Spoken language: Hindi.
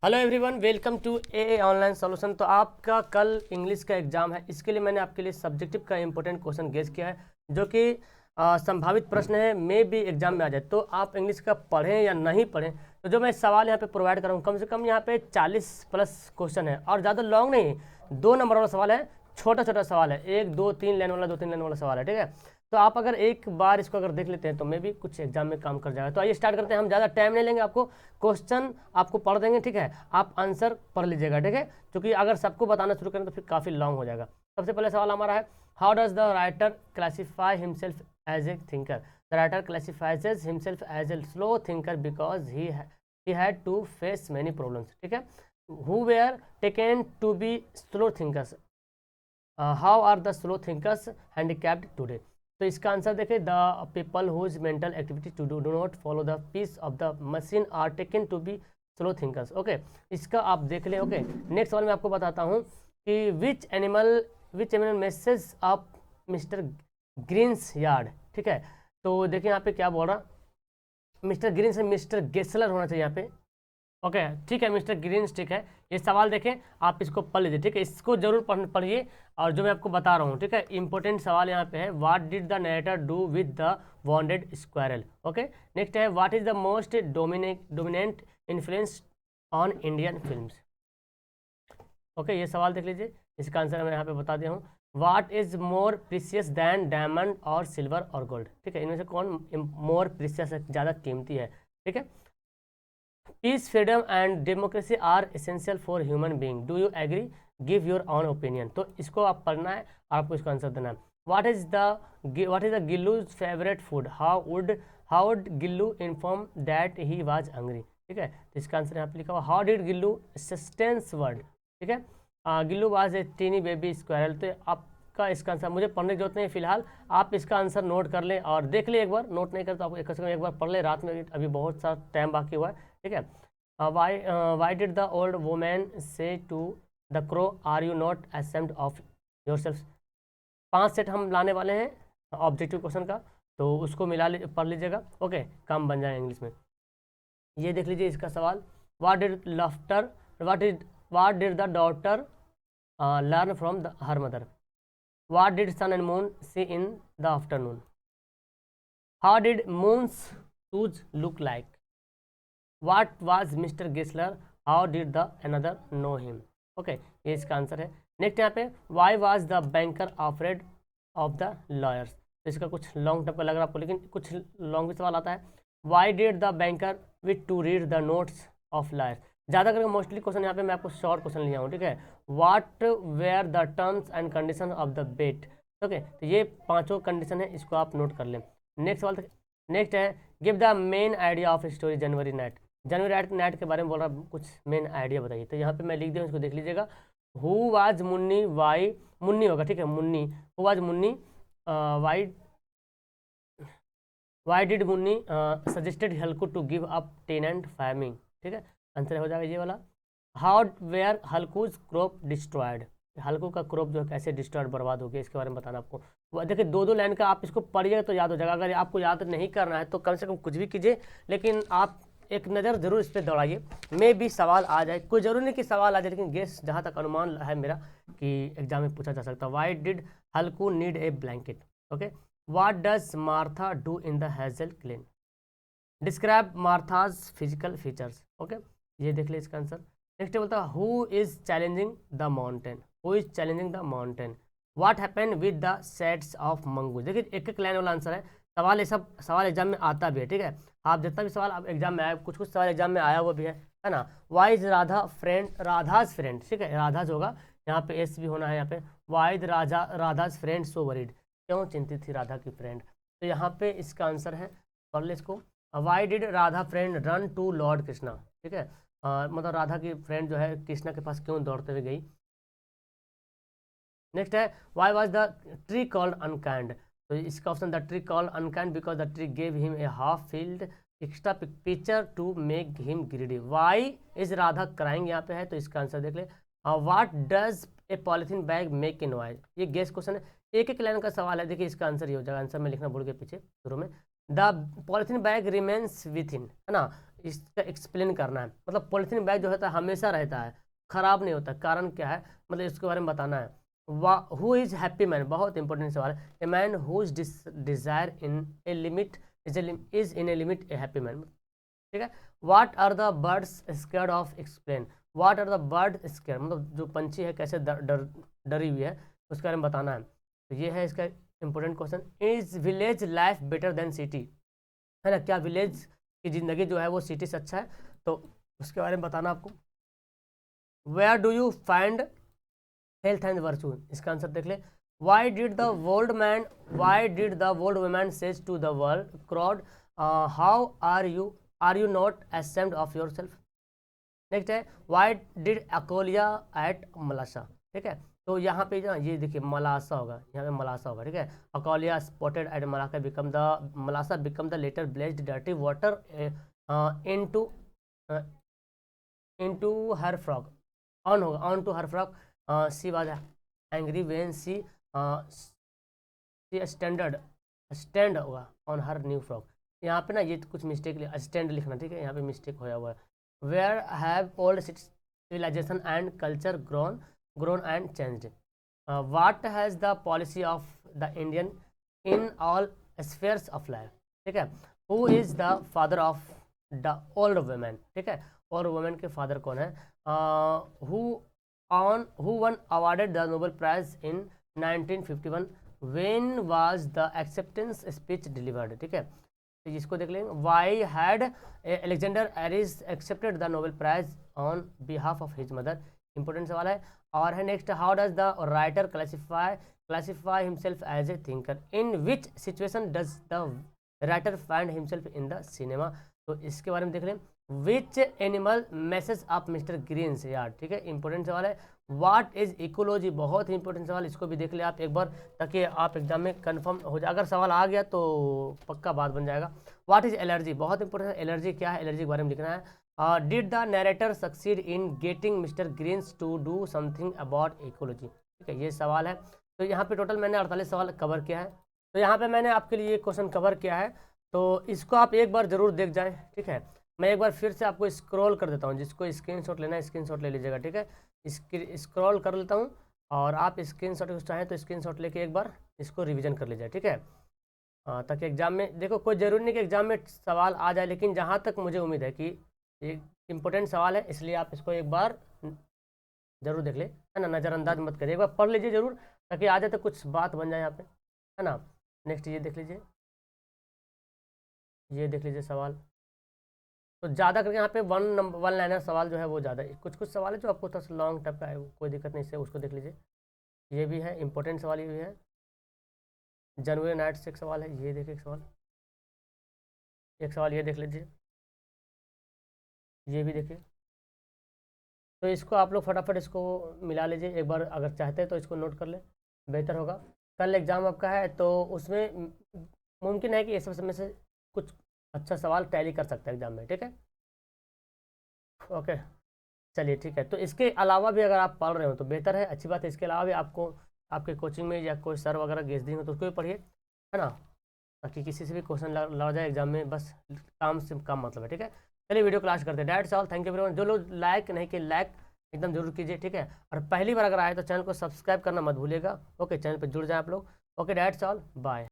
Hello everyone, welcome to a online solution. तो आपका कल इंग्लिश का एग्जाम है, इसके लिए मैंने आपके लिए सब्जेक्टिव का इंपॉर्टेंट क्वेश्चन गेस किया है, जो कि संभावित प्रश्न है, मे भी एग्जाम में आ जाए। तो आप इंग्लिश का पढ़ें या नहीं पढ़ें, तो जो मैं सवाल यहाँ पे प्रोवाइड कर रहा हूँ, कम से कम यहाँ पे 40 प्लस क्वेश्चन है, और ज़्यादा लॉन्ग नहीं, 2 नंबर वाला सवाल है, छोटा छोटा सवाल है, 1 2 3 लाइन वाला, 2 3 लाइन वाला सवाल है। ठीक है, तो आप अगर एक बार इसको अगर देख लेते हैं तो मे भी कुछ एग्जाम में काम कर जाएगा। तो आइए स्टार्ट करते हैं, हम ज़्यादा टाइम नहीं लेंगे, आपको क्वेश्चन आपको पढ़ देंगे। ठीक है, आप आंसर पढ़ लीजिएगा। ठीक है, क्योंकि अगर सबको बताना शुरू करें तो फिर काफ़ी लॉन्ग हो जाएगा। सबसे पहले सवाल हमारा है, how does the writer classify himself as a thinker. The writer classifies himself as a slow thinker because he had to face many problems. ठीक है, who were taken to be slow thinkers, how are the slow thinkers handicapped today. तो इसका आंसर देखिए, the people whose mental activity to do not follow the peace of the machine are taken to be slow thinkers. Okay, इसका आप देख लें। ओके, नेक्स्ट सवाल मैं आपको बताता हूँ कि which animal message of mister Green's yard. ठीक है, तो देखिए यहाँ पे क्या बोल रहा, मिस्टर ग्रीन से मिस्टर गेसलर होना चाहिए यहाँ पे। ओके, ठीक है, मिस्टर ग्रीन्स, ठीक है। ये सवाल देखें, आप इसको पढ़ लीजिए। ठीक है, इसको जरूर पढ़िए, और जो मैं आपको बता रहा हूँ, ठीक है, इंपॉर्टेंट सवाल यहाँ पे है, what did the narrator do with the wounded squirrel. Okay, next है, what is the most dominant influence on Indian films. Okay, ये सवाल देख लीजिए, इसका आंसर मैं यहाँ पे बता दिया हूँ, what is more precious than diamond और सिल्वर और गोल्ड। ठीक है, इनमें से कौन मोर प्रीसियस है, ज़्यादा कीमती है। ठीक है, peace, freedom and democracy are essential for human being, do you agree, give your own opinion. तो इसको आप पढ़ना है और आपको इसको आंसर देना है। What is the Gillu's favourite food, how would Gillu inform that he was hungry. ठीक है, तो इसका आंसर यहाँ पे लिखा हुआ, how did Gillu sustains word. ठीक है, Gillu was a tiny baby squirrel. तो आपका इसका आंसर, मुझे पढ़ने की जरूरत नहीं है फिलहाल, आप इसका आंसर नोट कर लें और देख लें एक बार, नोट नहीं कर तो आप एक बार पढ़ लें रात में, अभी बहुत सा टाइम बाकी हुआ है। ठीक है, why did the old women say to the crow, are you not ashamed of your self. 5 set हम लाने वाले हैं ऑब्जेक्टिव क्वेश्चन का, तो उसको पढ़ लीजिएगा। ओके, काम बन जाए इंग्लिश में। ये देख लीजिए इसका सवाल, what did laughter what did the daughter learn from her mother, what did sun and moon see in the afternoon, how did moon's shoes look like, What was Mr. Gessler? How did the another know him? Okay, ये इसका आंसर है। नेक्स्ट यहाँ पे, Why was the banker afraid of the lawyers? तो इसका कुछ लॉन्ग टर्म का लग रहा है आपको, लेकिन कुछ लॉन्ग भी सवाल आता है। Why did the banker wish to read the notes of lawyers? ज़्यादा करके मोस्टली क्वेश्चन यहाँ पे मैं आपको शॉर्ट क्वेश्चन लिया हूँ। ठीक है, What were the terms and conditions of the bet? Okay, तो ये 5 कंडीशन है, इसको आप नोट कर लें। नेक्स्ट सवाल, नेक्स्ट है, give the main idea of story January night. January night के बारे में बोल रहा, कुछ मेन आइडिया बताइए। तो यहाँ पे मैं लिख दिया, इसको देख लीजिएगा। Who was Munni, why Munni होगा, ठीक है, Munni, who was Munni, why why did Munni suggested Halku to give up tenant farming. ठीक है, आंसर हो जाएगा ये वाला। How were Halku's crop destroyed, Halku का क्रॉप जो है कैसे डिस्ट्रॉयड, बर्बाद हो गया, इसके बारे में बताना आपको। देखिए 2 लाइन का आप इसको पढ़िएगा तो याद हो जाएगा। अगर आपको याद नहीं करना है तो कम से कम कुछ भी कीजिए, लेकिन आप एक नज़र जरूर इस पर दौड़ाइए, मे भी सवाल आ जाए। कोई जरूरी नहीं कि सवाल आ जाए, लेकिन गेस जहाँ तक अनुमान है मेरा कि एग्जाम में पूछा जा सकता है। Why did Halku need a blanket. Okay, what does Martha do in the hazel clean, describe मार्थाज physical features. Okay, ये देख ले इसका आंसर। नेक्स्ट बोलता है, who is challenging the mountain, who is challenging the mountain, what happen with the sets of mongoose. देखिए एक एक लाइन वाला आंसर है। सवाल ये सब सवाल एग्जाम में आता भी है। ठीक है, आप जितना भी सवाल आप एग्जाम में आया, कुछ कुछ सवाल एग्जाम में आया हुआ भी है ना। Why is Radha friend, Radha's friend, ठीक है, राधाज होगा, यहाँ पे एस भी होना है। यहाँ पे why is Radha's friend so worried, क्यों चिंतित थी राधा की फ्रेंड। तो यहाँ पे इसका आंसर है, पढ़ ले इसको, why did Radha friend run to lord Krishna. ठीक है, मतलब राधा की फ्रेंड जो है कृष्णा के पास क्यों दौड़ते हुए गई। नेक्स्ट है, why was the tree called unkind. तो इसका option, the tree called unkind because the tree gave him a half field extra picture to make him greedy. Why is Radha crying यहाँ पे है, तो इसका आंसर देख ले। What does a polythene bag make in noise, ये गेस क्वेश्चन है, एक एक लाइन का सवाल है। देखिए इसका आंसर ये हो जाएगा, आंसर में लिखना भूल के पीछे शुरू में, the polythene bag remains with इन, है ना। इसका एक्सप्लेन करना है। मतलब पॉलीथीन बैग जो होता है हमेशा रहता है, ख़राब नहीं होता, कारण क्या है, मतलब इसके बारे में बताना है। हु इज़ हैप्पी मैन, बहुत इंपॉर्टेंट सवाल है। A man who is desire in a limit is in a limit a happy man, ठीक है। What are the birds scared of, explain. What are the bird scared, मतलब जो पंछी है कैसे डरी हुई है उसके बारे में बताना है। तो ये है इसका important question. Is village life better than city, है ना, क्या विलेज की ज़िंदगी जो है वो सिटी से अच्छा है, तो उसके बारे में बताना आपको। Where do you find health and virtue, इसका आंसर देख ले। Why did the old woman say to the world crowd, how are you not ashamed of your self. Next है why did Akolia at Malasha, ठीक है। तो यहाँ पे ना ये देखिए मलासा होगा, यहाँ पे मलासा होगा, ठीक है। Akolia spotted at Malasa become the latter blessed dirty water into into her frock, on होगा, on to her frock. She was angry when she stand होगा ऑन हर न्यू फ्रॉक। यहाँ पे ना ये कुछ मिस्टेक, स्टैंड लिखना, ठीक है, यहाँ पे मिस्टेक होया हुआ है। Where have old civilization and culture grown and changed. What has the policy of the Indian in all spheres of life, ठीक है। Who is the father of the old women, ठीक है, और वुमेन के फादर कौन है। who won awarded the Nobel Prize in 1951, when was the acceptance speech delivered, ठीक है। तो इसको देख लेंगे। Why had Alexander Aris accepted the Nobel prize on behalf of his mother, important सवाल है। और है next, how does the writer classify himself as a thinker, in which situation does the writer find himself in the cinema, तो इसके बारे में देख लें। Which animal message of mister Green's yard, ठीक है, इंपॉर्टेंट सवाल है। व्हाट इज इकोलॉजी, बहुत ही इंपॉर्टेंट सवाल, इसको भी देख ले आप एक बार, ताकि आप एग्जाम में कंफर्म हो जाए। अगर सवाल आ गया तो पक्का बात बन जाएगा। व्हाट इज एलर्जी, बहुत इंपॉर्टेंट है, एलर्जी क्या है, एलर्जी के बारे में लिखना है। Did the narrator succeed in getting mister Greens to do something about ecology, ठीक है, ये सवाल है। तो यहाँ पे टोटल मैंने 48 सवाल कवर किया है। तो यहाँ पे मैंने आपके लिए ये क्वेश्चन कवर किया है, तो इसको आप एक बार ज़रूर देख जाएँ, ठीक है। मैं एक बार फिर से आपको स्क्रॉल कर देता हूँ, जिसको स्क्रीनशॉट लेना है स्क्रीनशॉट ले लीजिएगा, ठीक है। स्क्रॉल कर लेता हूँ और आप स्क्रीनशॉट चाहें तो स्क्रीनशॉट लेके एक बार इसको रिवीजन कर लीजिए, ठीक है। ताकि एग्जाम में, देखो कोई ज़रूरी नहीं कि एग्जाम में सवाल आ जाए, लेकिन जहाँ तक मुझे उम्मीद है कि एक इम्पोर्टेंट सवाल है, इसलिए आप इसको एक बार ज़रूर देख ले, है ना, नज़रअंदाज मत करिए, एक बार पढ़ लीजिए ज़रूर, ताकि आ जाए तो कुछ बात बन जाए यहाँ पे, है ना। नेक्स्ट ये देख लीजिए, ये देख लीजिए सवाल। तो ज़्यादा करके यहाँ पे वन लाइनर सवाल जो है वो ज़्यादा, कुछ कुछ सवाल है जो आपको थोड़ा सा लॉन्ग टाइप का है, कोई दिक्कत नहीं, इससे उसको देख लीजिए। ये भी है इंपॉर्टेंट सवाल, ये भी है। जनवरी नाइट से एक सवाल है, ये देखिए एक सवाल ये देख लीजिए, ये भी देखिए। तो इसको आप लोग फटाफट इसको मिला लीजिए एक बार, अगर चाहते हैं तो इसको नोट कर ले, बेहतर होगा। कल एग्ज़ाम आपका है तो उसमें मुमकिन है कि ये सब में से कुछ अच्छा सवाल टैली कर सकता है एग्जाम में, ठीक है। ओके चलिए ठीक है। तो इसके अलावा भी अगर आप पढ़ रहे हो तो बेहतर है, अच्छी बात है। इसके अलावा भी आपको आपके कोचिंग में या कोई सर वगैरह भेज देंगे तो उसको भी पढ़िए, है ना, ताकि किसी से भी क्वेश्चन लड़ जाए एग्जाम में, बस काम से काम मतलब है, ठीक है। चलिए वीडियो क्लास करते हैं, that's all, thank you everyone. जो लोग लाइक नहीं किए लाइक एकदम जरूर कीजिए, ठीक है। और पहली बार अगर आए तो चैनल को सब्सक्राइब करना मत भूलिएगा, ओके, चैनल पर जुड़ जाए आप लोग, ओके, डेट्स ऑल, बाय।